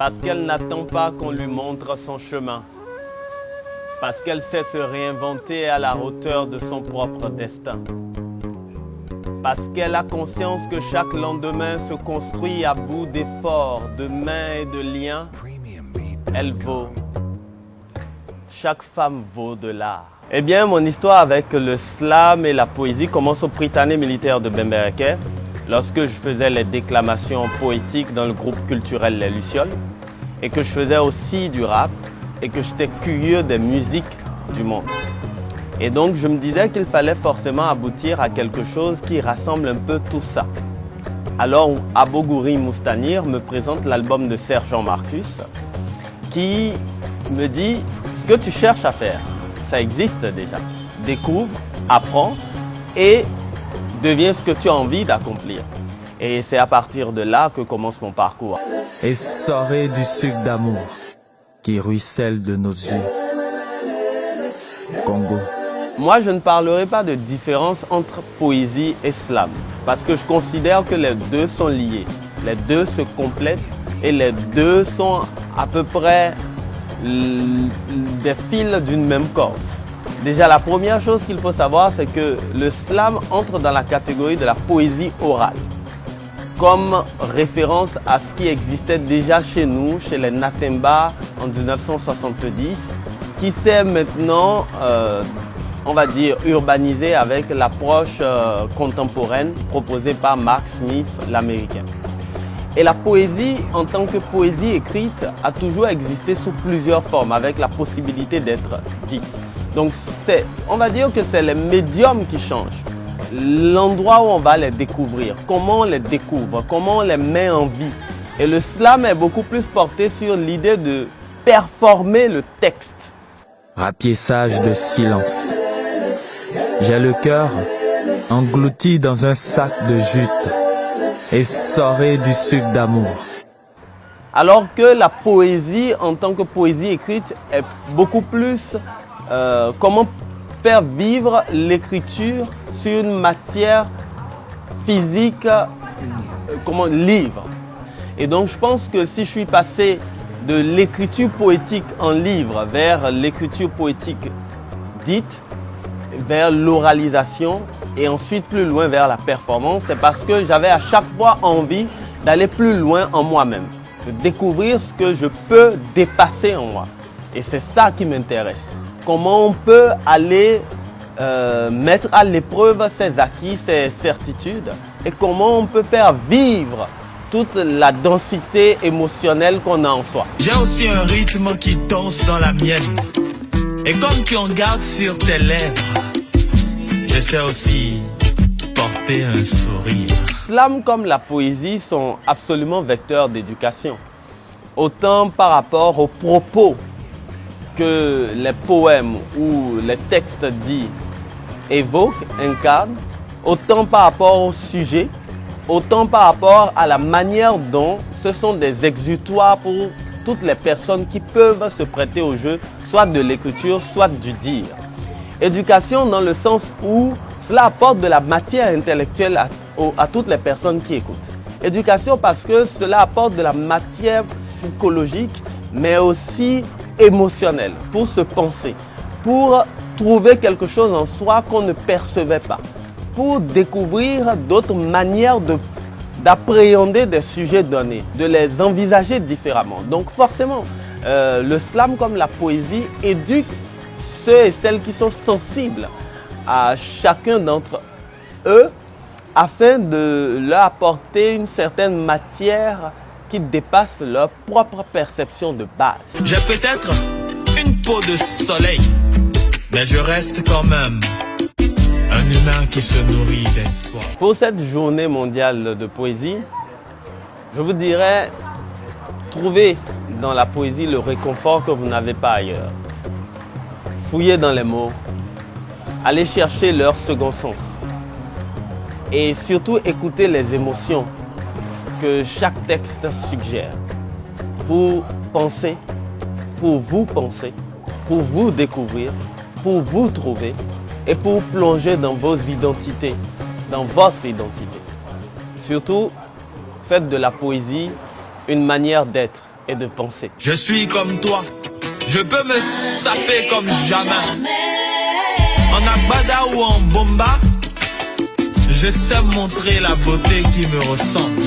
Parce qu'elle n'attend pas qu'on lui montre son chemin. Parce qu'elle sait se réinventer à la hauteur de son propre destin. Parce qu'elle a conscience que chaque lendemain se construit à bout d'efforts, de mains et de liens. Elle vaut. Chaque femme vaut de l'art. Eh bien, mon histoire avec le slam et la poésie commence au Prytanée militaire de Bembereke, lorsque je faisais les déclamations poétiques dans le groupe culturel Les Lucioles, et que je faisais aussi du rap, et que j'étais curieux des musiques du monde. Et donc, je me disais qu'il fallait forcément aboutir à quelque chose qui rassemble un peu tout ça. Alors, Abogouri Moustanir me présente l'album de Sergent Marcus, qui me dit « Ce que tu cherches à faire, ça existe déjà. Découvre, apprends et deviens ce que tu as envie d'accomplir. » Et c'est à partir de là que commence mon parcours. Et sorez du sucre d'amour qui ruisselle de nos yeux. Congo. Moi, je ne parlerai pas de différence entre poésie et slam, parce que je considère que les deux sont liés. Les deux se complètent et les deux sont à peu près des fils d'une même corde. Déjà, la première chose qu'il faut savoir, c'est que le slam entre dans la catégorie de la poésie orale, comme référence à ce qui existait déjà chez nous, chez les Natemba en 1970, qui s'est maintenant, on va dire, urbanisé avec l'approche contemporaine proposée par Mark Smith, l'Américain. Et la poésie, en tant que poésie écrite, a toujours existé sous plusieurs formes, avec la possibilité d'être dite. Donc, on va dire que c'est les médiums qui changent. L'endroit où on va les découvrir, comment on les découvre, comment on les met en vie. Et le slam est beaucoup plus porté sur l'idée de performer le texte. Rapiessage de silence. J'ai le cœur englouti dans un sac de jute. Et sorez du sucre d'amour. Alors que la poésie, en tant que poésie écrite, est beaucoup plus comment faire vivre l'écriture sur une matière physique, comment livre. Et donc je pense que si je suis passé de l'écriture poétique en livre vers l'écriture poétique dite, vers l'oralisation et ensuite plus loin vers la performance, c'est parce que j'avais à chaque fois envie d'aller plus loin en moi-même, de découvrir ce que je peux dépasser en moi. Et c'est ça qui m'intéresse. Comment on peut aller mettre à l'épreuve ses acquis, ses certitudes, et comment on peut faire vivre toute la densité émotionnelle qu'on a en soi. J'ai aussi un rythme qui danse dans la mienne. Et comme tu en gardes sur tes lèvres, je sais aussi porter un sourire. Slam comme la poésie sont absolument vecteurs d'éducation. Autant par rapport aux propos que les poèmes ou les textes dits évoquent, incarnent, autant par rapport au sujet, autant par rapport à la manière dont ce sont des exutoires pour toutes les personnes qui peuvent se prêter au jeu, soit de l'écriture, soit du dire. Éducation dans le sens où cela apporte de la matière intellectuelle à toutes les personnes qui écoutent. Éducation parce que cela apporte de la matière psychologique, mais aussi émotionnelle, pour se penser, pour trouver quelque chose en soi qu'on ne percevait pas, pour découvrir d'autres manières d'appréhender des sujets donnés, de les envisager différemment. Donc forcément, le slam comme la poésie éduque ceux et celles qui sont sensibles à chacun d'entre eux afin de leur apporter une certaine matière qui dépasse leur propre perception de base. J'ai peut-être une peau de soleil, mais je reste quand même un humain qui se nourrit d'espoir. Pour cette journée mondiale de poésie, je vous dirais, trouvez dans la poésie le réconfort que vous n'avez pas ailleurs. Fouillez dans les mots, allez chercher leur second sens. Et surtout, écoutez les émotions que chaque texte suggère pour penser, pour vous découvrir, pour vous trouver et pour plonger dans vos identités, dans votre identité. Surtout, faites de la poésie une manière d'être, et de penser. Je suis comme toi, je peux me saper comme jamais. En agbada ou en bomba, je sais montrer la beauté qui me ressemble.